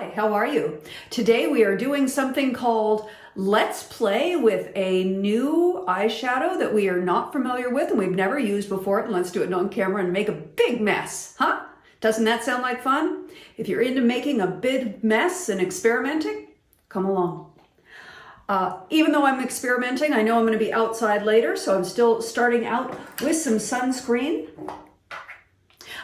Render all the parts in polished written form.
Hi, how are you? Today we are doing something called Let's Play with a new eyeshadow that we are not familiar with and we've never used before, and let's do it on camera and make a big mess, huh? Doesn't that sound like fun? If you're into making a big mess and experimenting, come along. Even though I'm experimenting, I know I'm going to be outside later, so I'm still starting out with some sunscreen.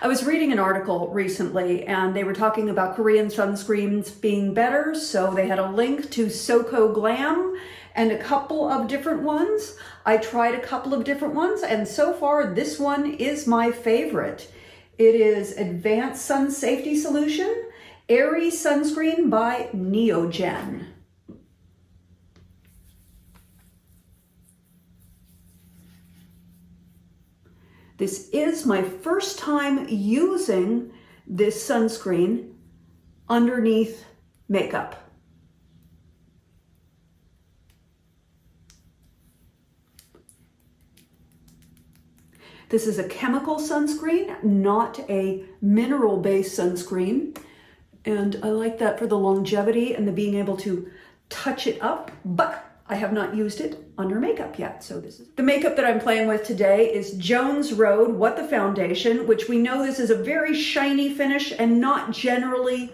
I was reading an article recently and they were talking about Korean sunscreens being better, so they had a link to Soko Glam and a couple of different ones. I tried a couple of different ones and so far this one is my favorite. It is Advanced Sun Safety Solution Airy Sunscreen by Neogen. This is my first time using this sunscreen underneath makeup. This is a chemical sunscreen, not a mineral-based sunscreen. And I like that for the longevity and the being able to touch it up, but I have not used it under makeup yet, so this is the makeup that I'm playing with today is Jones Road What the Foundation, which we know this is a very shiny finish and not generally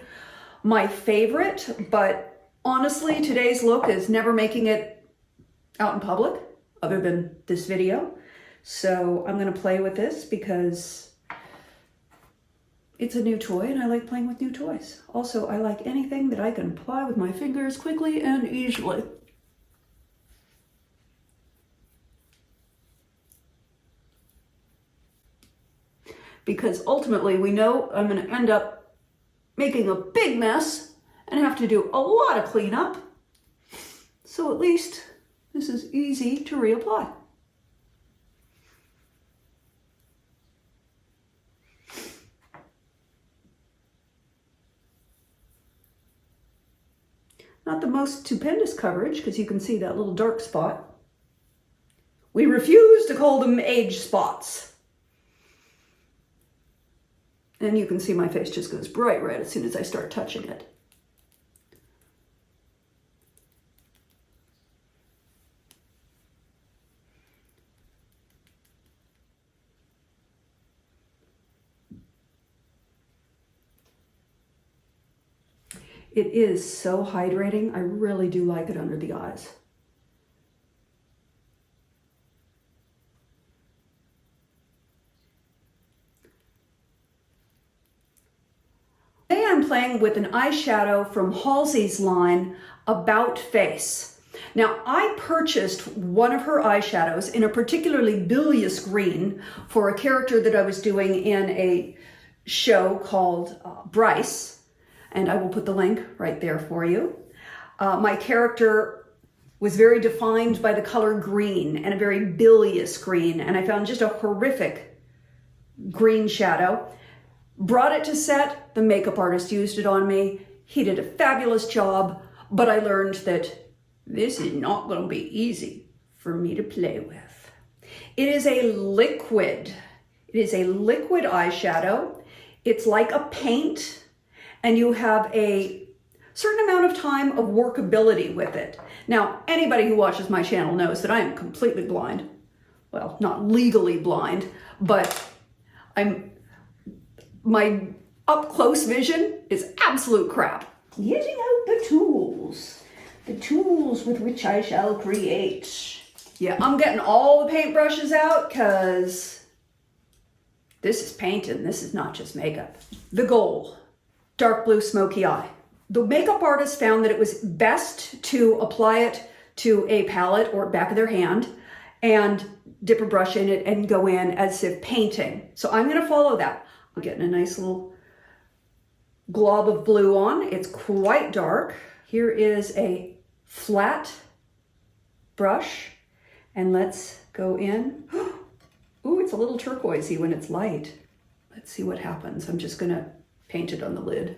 my favorite, but honestly, today's look is never making it out in public other than this video. So I'm going to play with this because it's a new toy and I like playing with new toys. Also, I like anything that I can apply with my fingers quickly and easily. Because ultimately we know I'm going to end up making a big mess and have to do a lot of cleanup. So at least this is easy to reapply. Not the most stupendous coverage because you can see that little dark spot. We refuse to call them age spots. And you can see my face just goes bright red as soon as I start touching it. It is so hydrating. I really do like it under the eyes. Today I'm playing with an eyeshadow from Halsey's line, About Face. Now, I purchased one of her eyeshadows in a particularly bilious green for a character that I was doing in a show called Bryce, and I will put the link right there for you. My character was very defined by the color green and a very bilious green, and I found just a horrific green shadow. Brought it to set, the makeup artist used it on me. He did a fabulous job, but I learned that this is not going to be easy for me to play with. It is a liquid. It is a liquid eyeshadow. It's like a paint, and you have a certain amount of time of workability with it. Now, anybody who watches my channel knows that I am completely blind. Well, not legally blind, but my up-close vision is absolute crap. Getting out the tools with which I shall create. Yeah, I'm getting all the paintbrushes out because this is painting. This is not just makeup. The goal, dark blue smoky eye. The makeup artist found that it was best to apply it to a palette or back of their hand and dip a brush in it and go in as if painting. So I'm going to follow that. I'm getting a nice little glob of blue on. It's quite dark. Here is a flat brush and let's go in. Ooh, it's a little turquoisey when it's light. Let's see what happens. I'm just gonna paint it on the lid.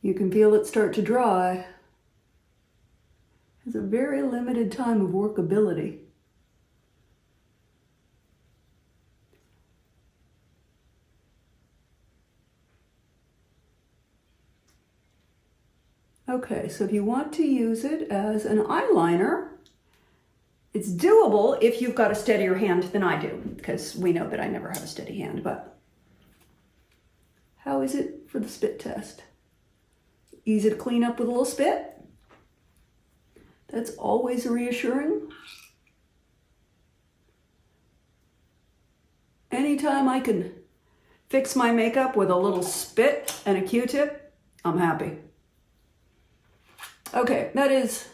You can feel it start to dry. Has a very limited time of workability. Okay, so if you want to use it as an eyeliner, it's doable if you've got a steadier hand than I do, because we know that I never have a steady hand, but how is it for the spit test? Easy to clean up with a little spit. That's always reassuring. Anytime I can fix my makeup with a little spit and a Q-tip, I'm happy. Okay, that is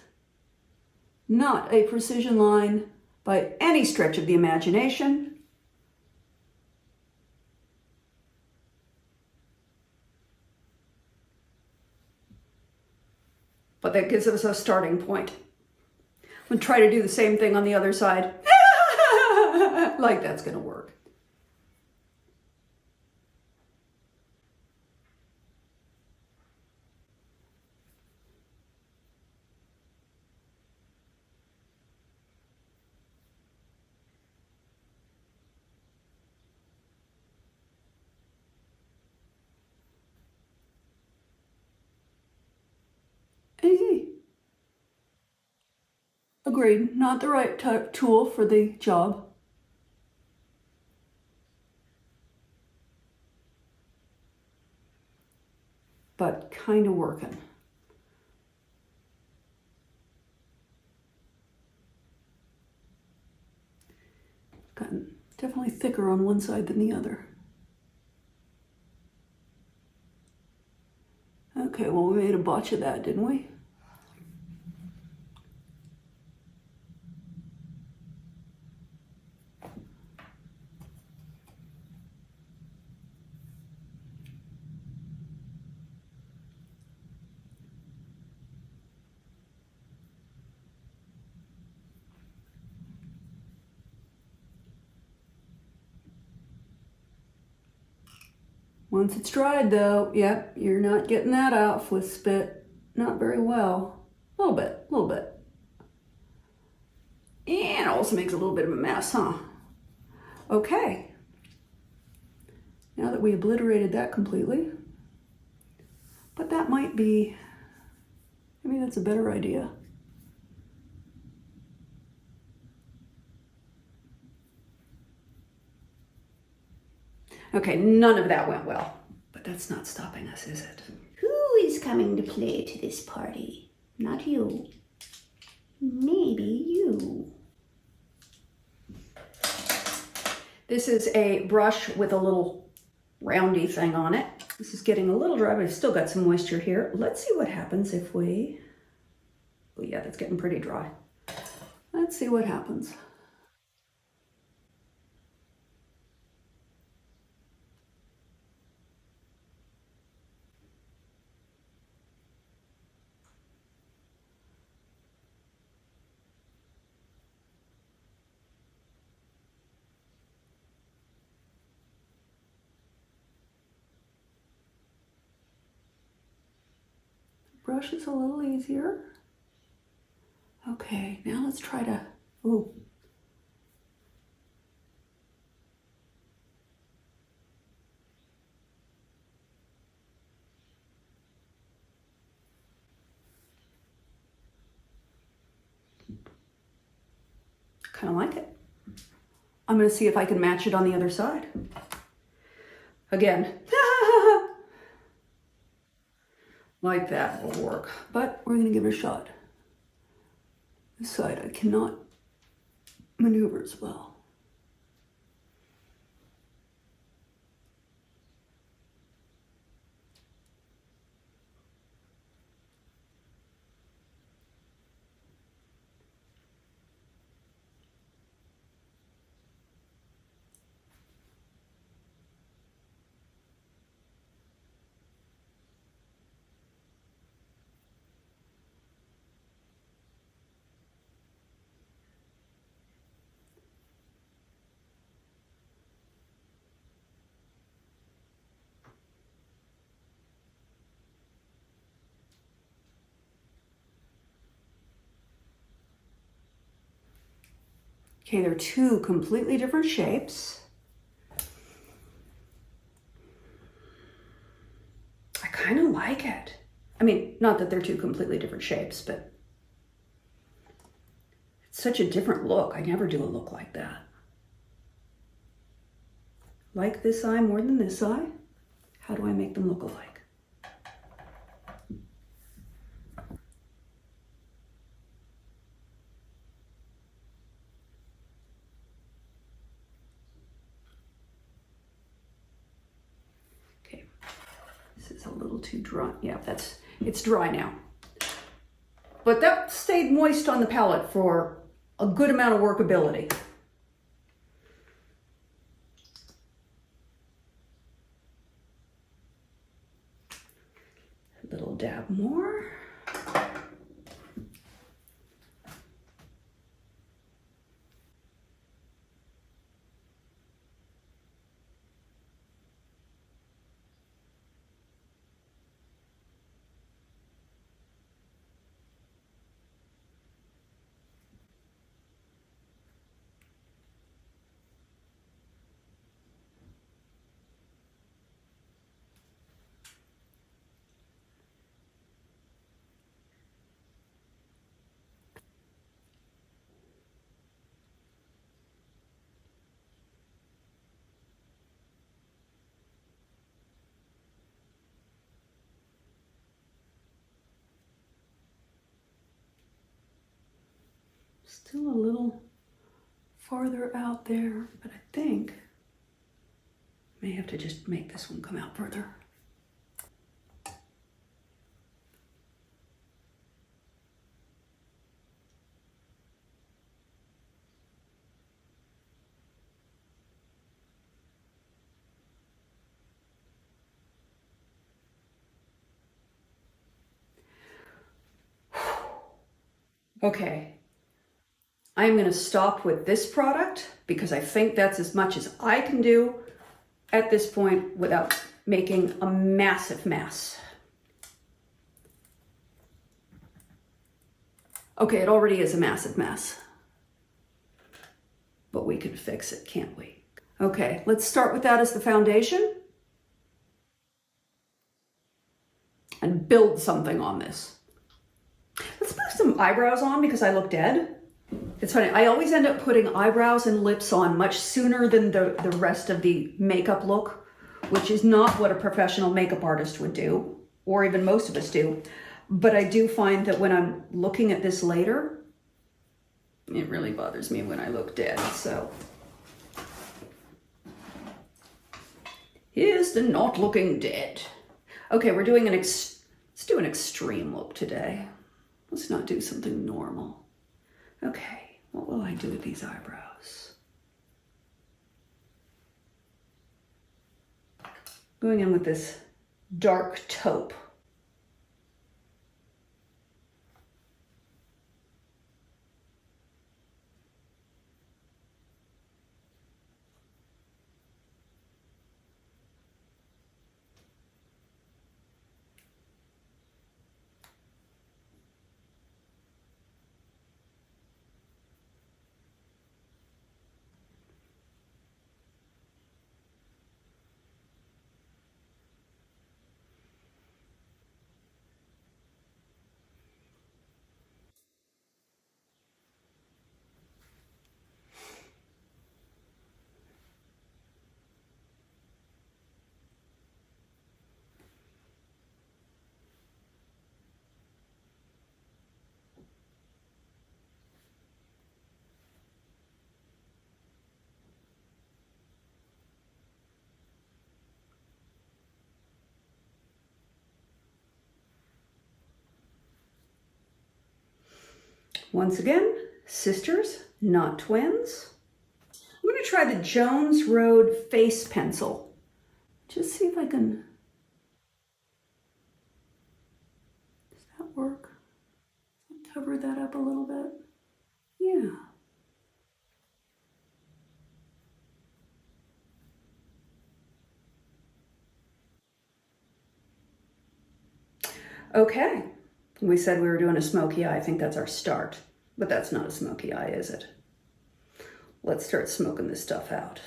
not a precision line by any stretch of the imagination. But that gives us a starting point. We'll try to do the same thing on the other side. Like that's gonna work. Agreed, not the right tool for the job. But kind of working. Gotten definitely thicker on one side than the other. Okay, well, we made a botch of that, didn't we? Once it's dried though, yep, you're not getting that off with spit. Not very well. A little bit. And it also makes a little bit of a mess, huh? Okay. Now that we obliterated that completely, but that might be, maybe that's a better idea. Okay, none of that went well, but that's not stopping us, is it? Who is coming to play to this party? Not you. Maybe you. This is a brush with a little roundy thing on it. This is getting a little dry, but I've still got some moisture here. Let's see what happens if we, oh yeah, that's getting pretty dry. Let's see what happens. Brush is a little easier. Okay, now let's try to, ooh. Kind of like it. I'm gonna see if I can match it on the other side. Again, like that will work, but we're gonna give it a shot. This side I cannot maneuver as well. Okay, they're two completely different shapes. I kind of like it. I mean, not that they're two completely different shapes, but it's such a different look. I never do a look like that. Like this eye more than this eye. How do I make them look alike? Okay, this is a little too dry. Yeah, it's dry now. But that stayed moist on the palette for a good amount of workability. A little dab more. Still a little farther out there, but I think I may have to just make this one come out further. Okay, I'm going to stop with this product because I think that's as much as I can do at this point without making a massive mess. Okay, it already is a massive mess, but we can fix it, can't we? Okay, let's start with that as the foundation and build something on this. Let's put some eyebrows on because I look dead. It's funny, I always end up putting eyebrows and lips on much sooner than the rest of the makeup look, which is not what a professional makeup artist would do, or even most of us do. But I do find that when I'm looking at this later, it really bothers me when I look dead, so. Here's the not looking dead. Okay, we're doing let's do an extreme look today. Let's not do something normal. Okay, what will I do with these eyebrows? Going in with this dark taupe. Once again, sisters, not twins. I'm going to try the Jones Road Face Pencil. Just see if I can... Does that work? Cover that up a little bit. Yeah. Okay. We said we were doing a smoky eye. I think that's our start. But that's not a smoky eye, is it? let's start smoking this stuff out.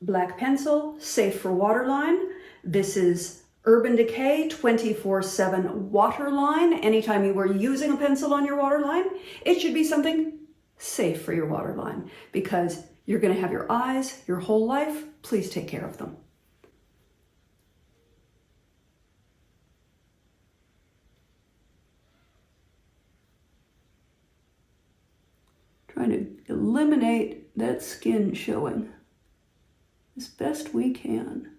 Black pencil, safe for Waterline. This is Urban Decay 24/7 Waterline. Anytime you are using a pencil on your waterline, it should be something safe for your waterline because you're going to have your eyes your whole life. Please take care of them. Trying to eliminate that skin showing as best we can.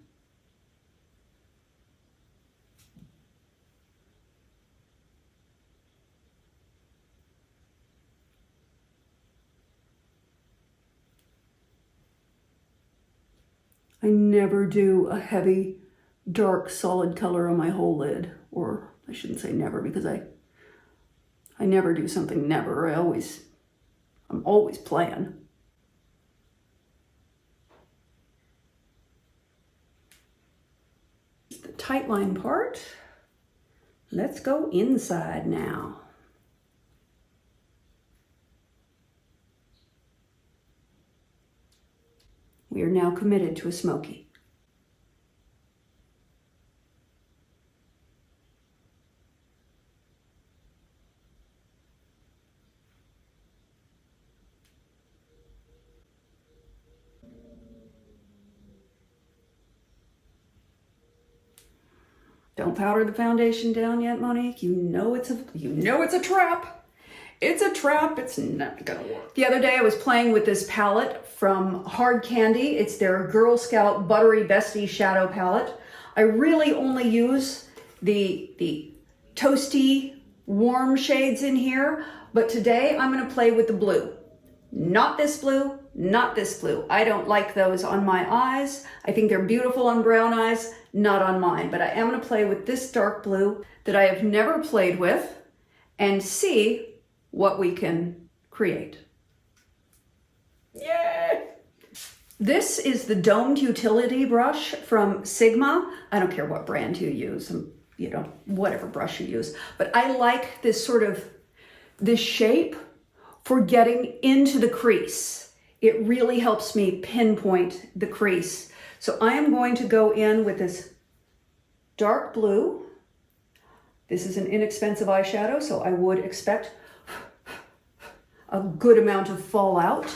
I never do a heavy, dark, solid color on my whole lid. Or I shouldn't say never because I never do something never. I'm always playing. The tight line part. Let's go inside now. We are now committed to a smoky. Don't powder the foundation down yet, Monique. You know it's a trap. It's a trap. It's not gonna work. The other day I was playing with this palette from Hard Candy. It's their Girl Scout Buttery Bestie shadow palette. I really only use the toasty, warm shades in here, but today I'm gonna play with the blue. Not this blue, not this blue. I don't like those on my eyes. I think they're beautiful on brown eyes, not on mine, but I am gonna play with this dark blue that I have never played with and see what we can create. Yay! This is the domed utility brush from Sigma. I don't care what brand you use, whatever brush you use, but I like this this shape for getting into the crease. It really helps me pinpoint the crease. So I am going to go in with this dark blue. This is an inexpensive eyeshadow, so I would expect a good amount of fallout.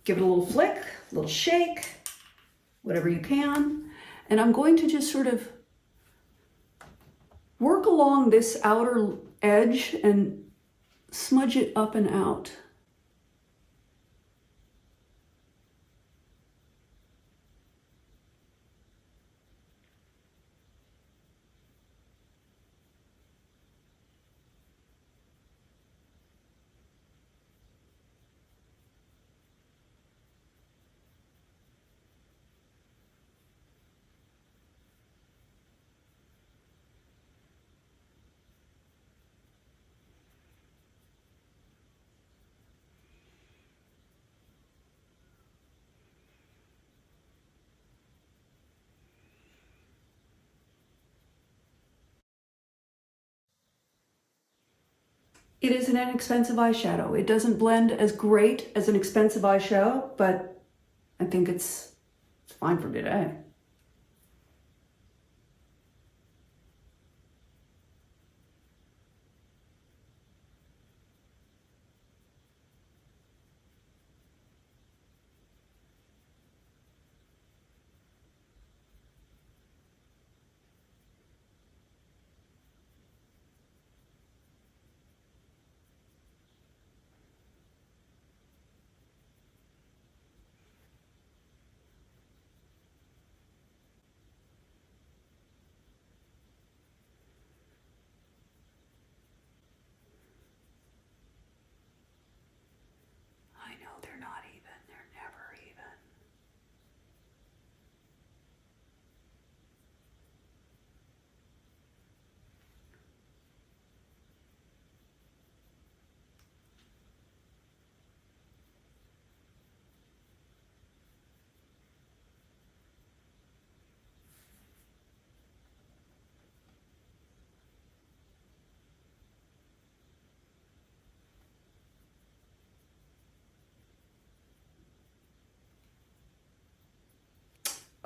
Give it a little flick, a little shake, whatever you can. And I'm going to just sort of work along this outer edge and smudge it up and out. It is an inexpensive eyeshadow. It doesn't blend as great as an expensive eyeshadow, but I think it's fine for today.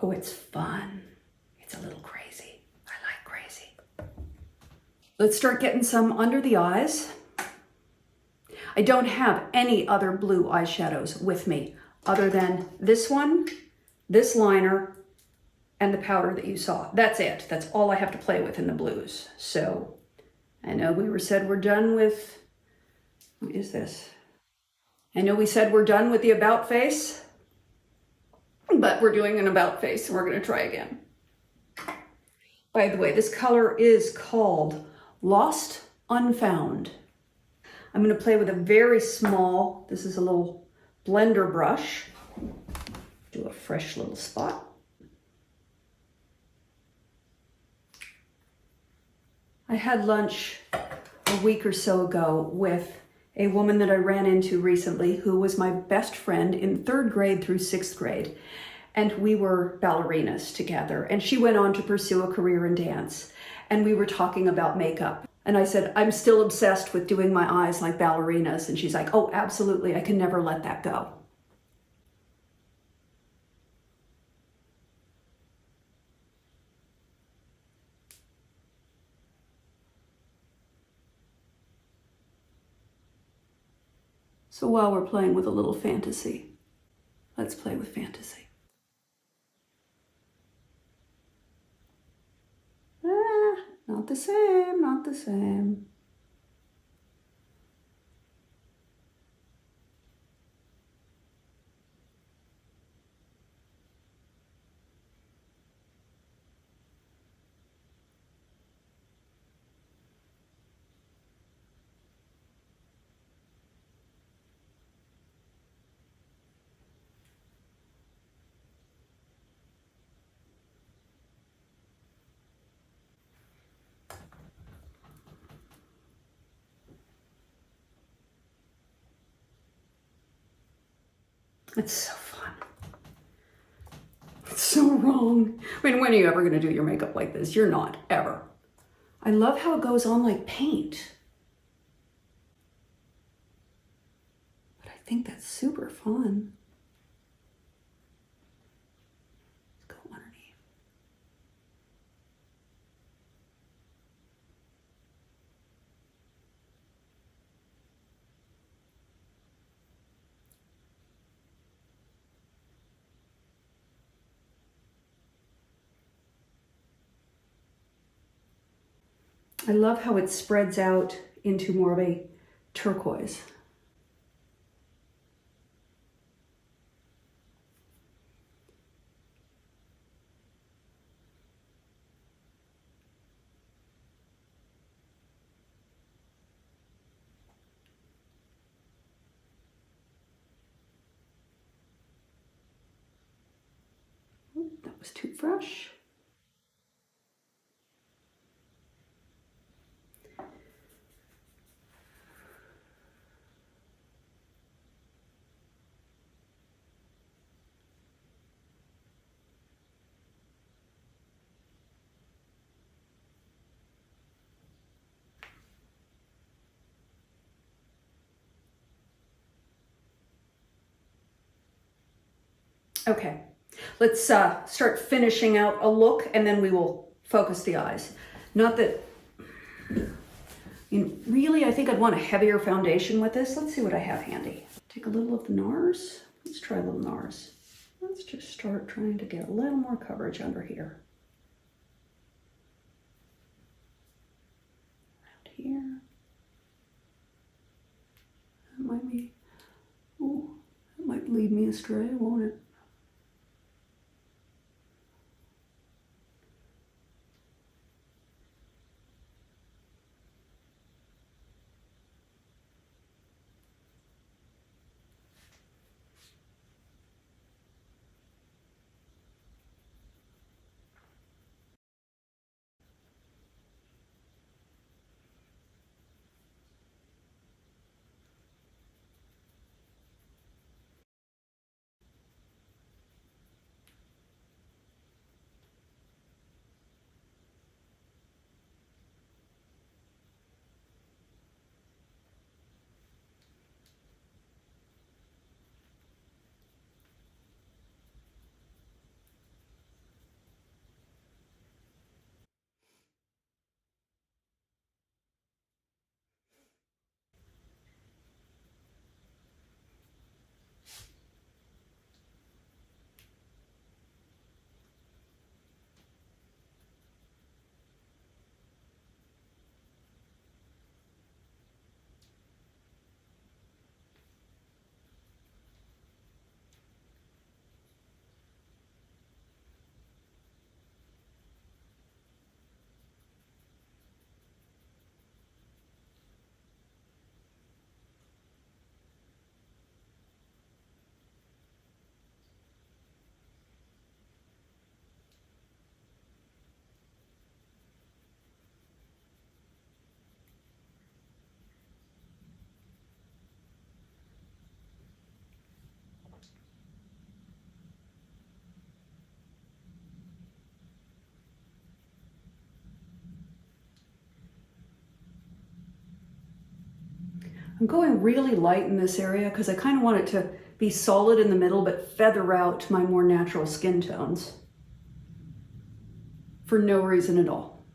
Oh, it's fun. It's a little crazy. I like crazy. Let's start getting some under the eyes. I don't have any other blue eyeshadows with me other than this one, this liner, and the powder that you saw. That's it. That's all I have to play with in the blues. So I know we said we're done with, what is this? I know we said we're done with the about face, but we're doing an about face and we're going to try again. By the way, this color is called Lost Unfound. I'm going to play with a very small, this is a little blender brush. Do a fresh little spot. I had lunch a week or so ago with a woman that I ran into recently who was my best friend in 3rd grade through 6th grade. And we were ballerinas together. And she went on to pursue a career in dance. And we were talking about makeup. And I said, I'm still obsessed with doing my eyes like ballerinas. And she's like, oh, absolutely. I can never let that go. So while we're playing with a little fantasy, let's play with fantasy. Not the same, not the same. It's so fun. It's so wrong. I mean, when are you ever going to do your makeup like this? You're not, ever. I love how it goes on like paint. But I think that's super fun. Let's go underneath. I love how it spreads out into more of a turquoise. That was too fresh. Okay, let's start finishing out a look and then we will focus the eyes. Not that, really, I think I'd want a heavier foundation with this. Let's see what I have handy. Take a little of the NARS. Let's try a little NARS. Let's just start trying to get a little more coverage under here. Around here. That might be, oh, that might lead me astray, won't it? I'm going really light in this area because I kind of want it to be solid in the middle but feather out my more natural skin tones. For no reason at all.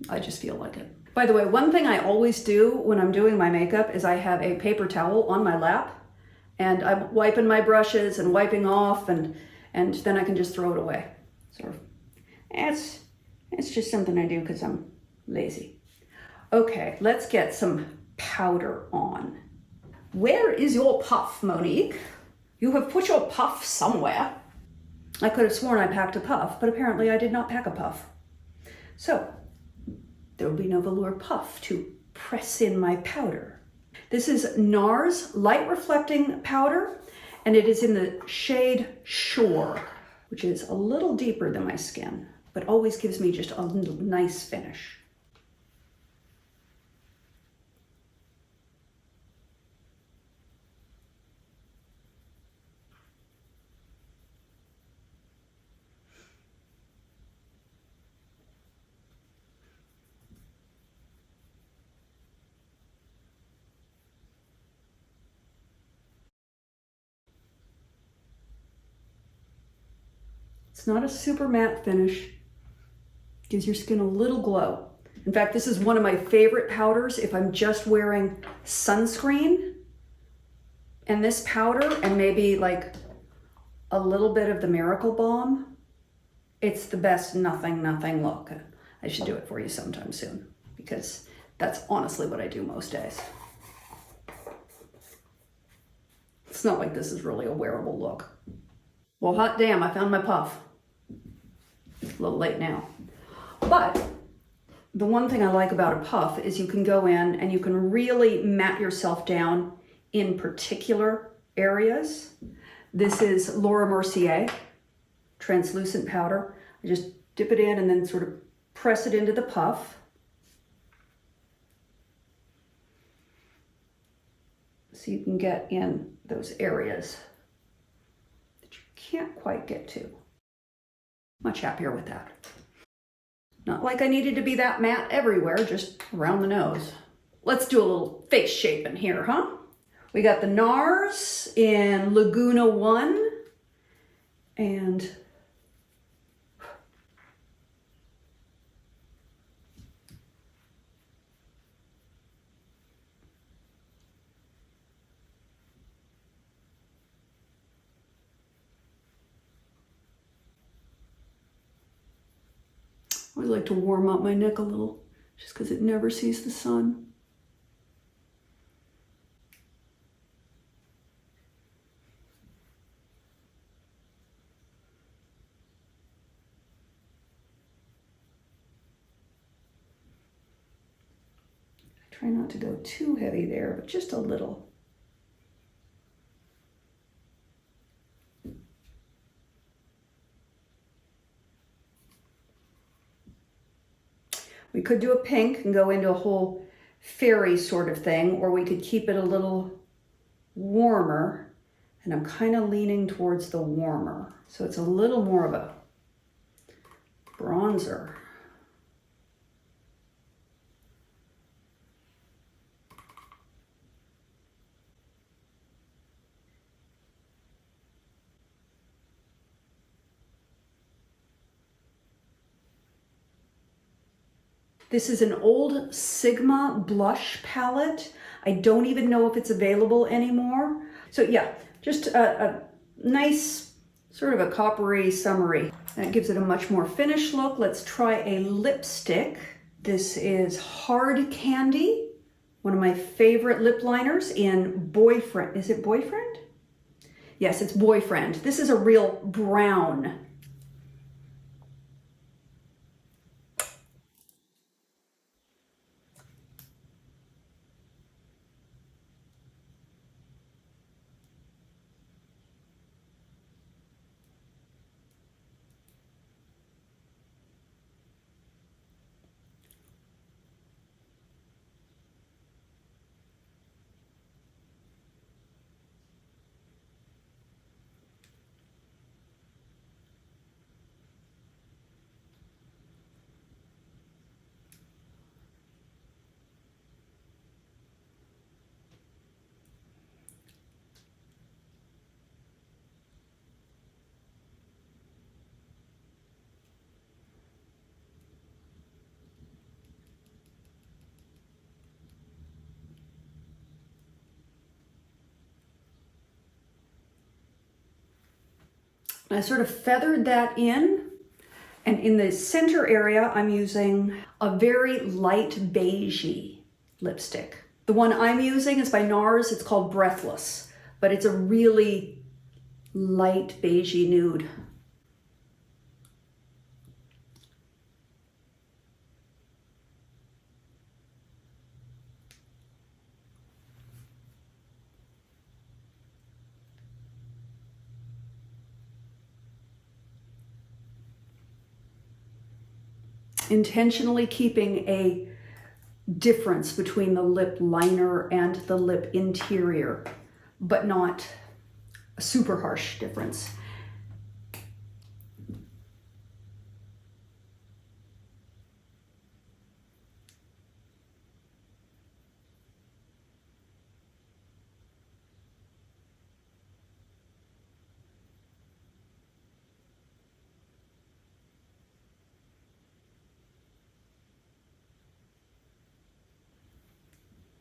I just feel like it. By the way, one thing I always do when I'm doing my makeup is I have a paper towel on my lap and I'm wiping my brushes and wiping off and then I can just throw it away. Sort of. It's just something I do because I'm lazy. Okay, let's get some powder on. Where is your puff, Monique? You have put your puff somewhere. I could have sworn I packed a puff, but apparently I did not pack a puff. So, there will be no velour puff to press in my powder. This is NARS Light Reflecting Powder, and it is in the shade Shore, which is a little deeper than my skin, but always gives me just a nice finish. It's not a super matte finish. Gives your skin a little glow. In fact, this is one of my favorite powders if I'm just wearing sunscreen and this powder and maybe like a little bit of the Miracle Balm. It's the best nothing look. I should do it for you sometime soon because that's honestly what I do most days. It's not like this is really a wearable look. Well, hot damn, I found my puff. It's a little late now. But the one thing I like about a puff is you can go in and you can really matte yourself down in particular areas. This is Laura Mercier translucent powder. I just dip it in and then sort of press it into the puff. So you can get in those areas that you can't quite get to. Much happier with that. Not like I needed to be that matte everywhere, just around the nose. Let's do a little face shaping here, huh? We got the NARS in Laguna 1 and I always like to warm up my neck a little, just because it never sees the sun. I try not to go too heavy there, but just a little. We could do a pink and go into a whole fairy sort of thing, or we could keep it a little warmer, and I'm kind of leaning towards the warmer. So it's a little more of a bronzer. This is an old Sigma blush palette. I don't even know if it's available anymore. So yeah, just a nice sort of a coppery summery. That gives it a much more finished look. Let's try a lipstick. This is Hard Candy, one of my favorite lip liners in Boyfriend. Is it Boyfriend? Yes, it's Boyfriend. This is a real brown. I sort of feathered that in. And in the center area, I'm using a very light beigey lipstick. The one I'm using is by NARS. It's called Breathless, but it's a really light beigey nude. Intentionally keeping a difference between the lip liner and the lip interior, but not a super harsh difference.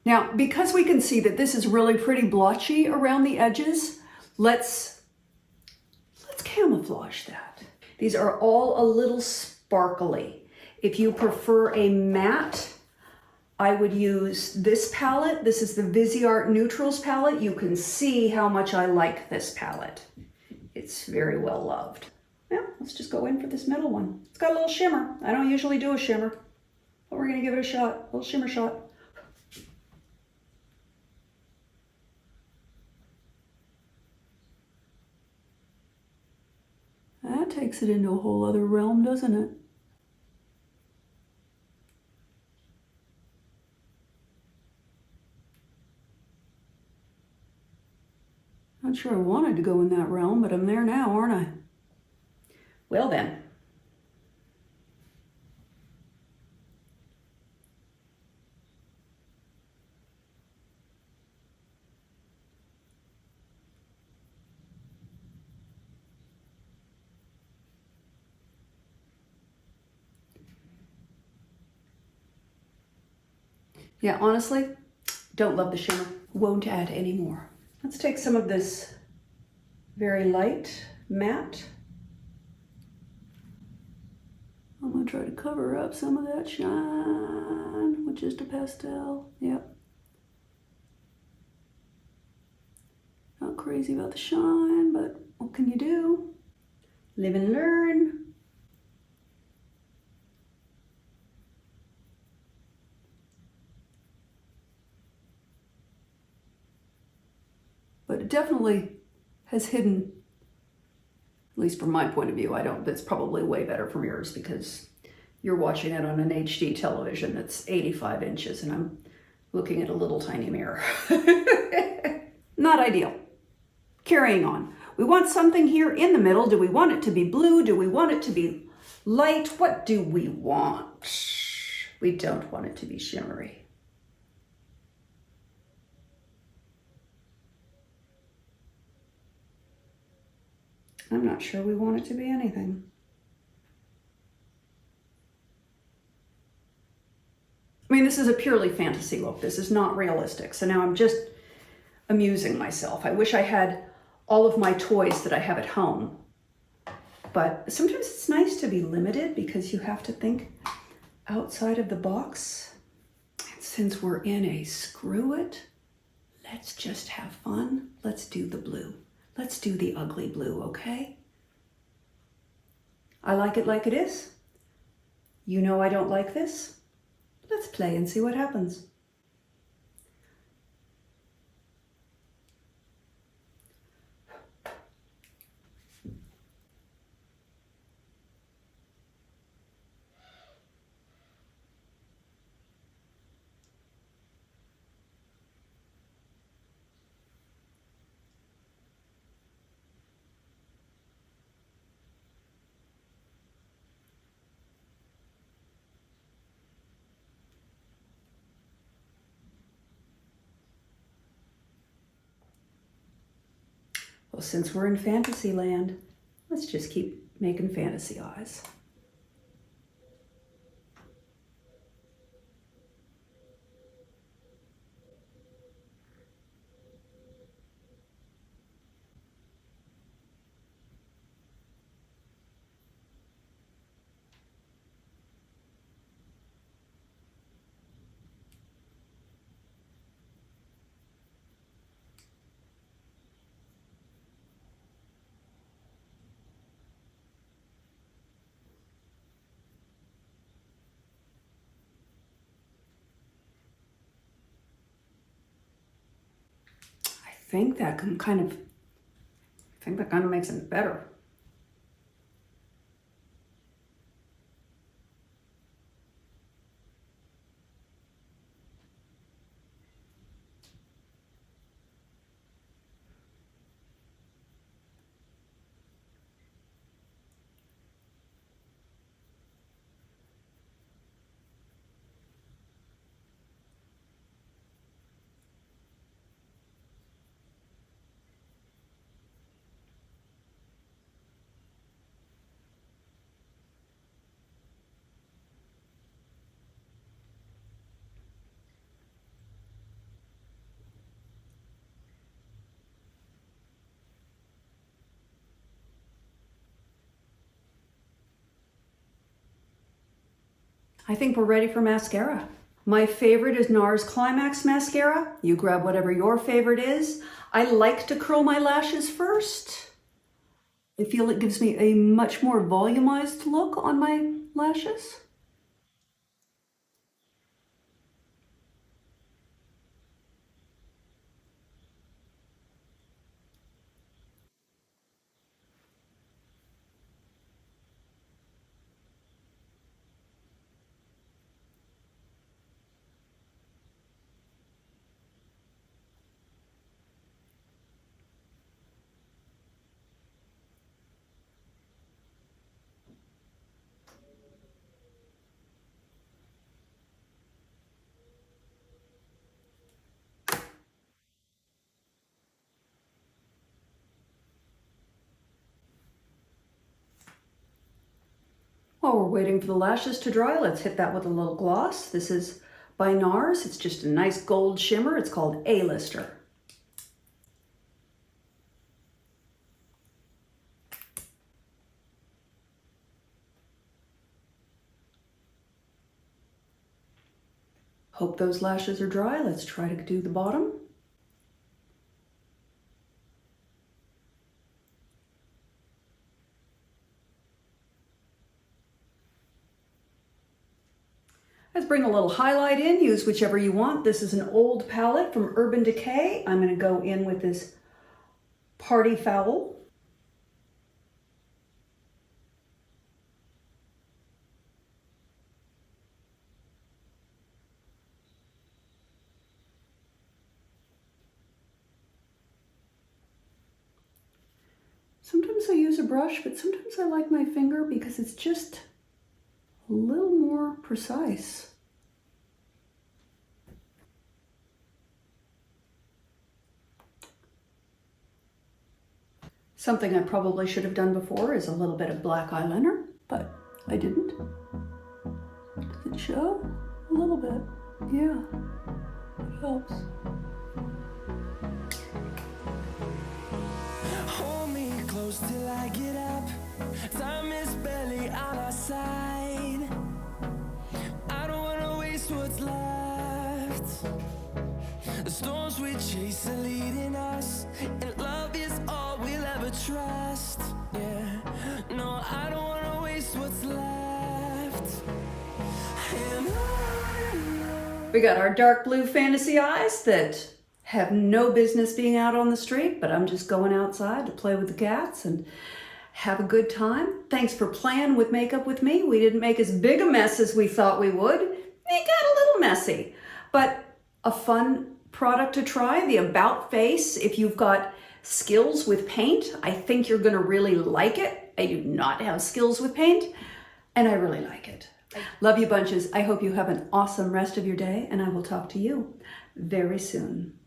Now, because we can see that this is really pretty blotchy around the edges, let's camouflage that. These are all a little sparkly. If you prefer a matte, I would use this palette. This is the Viseart Neutrals palette. You can see how much I like this palette. It's very well loved. Now, let's just go in for this middle one. It's got a little shimmer. I don't usually do a shimmer, but we're gonna give it a shot, a little shimmer shot. That takes it into a whole other realm, doesn't it? Not sure I wanted to go in that realm, but I'm there now, aren't I? Well then. Yeah, honestly, don't love the shimmer. Won't add any more. Let's take some of this very light matte. I'm gonna try to cover up some of that shine with just a pastel. Yep. Not crazy about the shine, but what can you do? Live and learn. But it definitely has hidden, at least from my point of view. It's probably way better from yours because you're watching it on an HD television that's 85 inches and I'm looking at a little tiny mirror. Not ideal. Carrying on. We want something here in the middle. Do we want it to be blue? Do we want it to be light? What do we want? We don't want it to be shimmery. I'm not sure we want it to be anything. I mean, this is a purely fantasy look. This is not realistic. So now I'm just amusing myself. I wish I had all of my toys that I have at home. But sometimes it's nice to be limited because you have to think outside of the box. And since we're in a screw it, let's just have fun. Let's do the blue. Let's do the ugly blue, okay? I like it like it is. You know I don't like this. Let's play and see what happens. Well, since we're in fantasy land, let's just keep making fantasy eyes. think that kind of makes it better. I think we're ready for mascara. My favorite is NARS Climax Mascara. You grab whatever your favorite is. I like to curl my lashes first. I feel it gives me a much more volumized look on my lashes. While we're waiting for the lashes to dry, let's hit that with a little gloss. This is by NARS. It's just a nice gold shimmer. It's called A-Lister. Hope those lashes are dry. Let's try to do the bottom. Let's bring a little highlight in. Use whichever you want. This is an old palette from Urban Decay. I'm going to go in with this Party Foul. Sometimes I use a brush, but sometimes I like my finger because it's just a little more precise. Something I probably should have done before is a little bit of black eyeliner, but I didn't. Does it show? A little bit. Yeah, it helps. Hold me close till I get up. Time is barely on our side. I don't wanna waste what's left. The storms we chase are leading us, and love is all we'll ever trust. Yeah, no, I don't wanna waste what's left. And on. We got our dark blue fantasy eyes that have no business being out on the street, but I'm just going outside to play with the cats and have a good time. Thanks for playing with makeup with me. We didn't make as big a mess as we thought we would. It got a little messy, but a fun product to try, the About Face. If you've got skills with paint, I think you're gonna really like it. I do not have skills with paint, and I really like it. Love you bunches. I hope you have an awesome rest of your day, and I will talk to you very soon.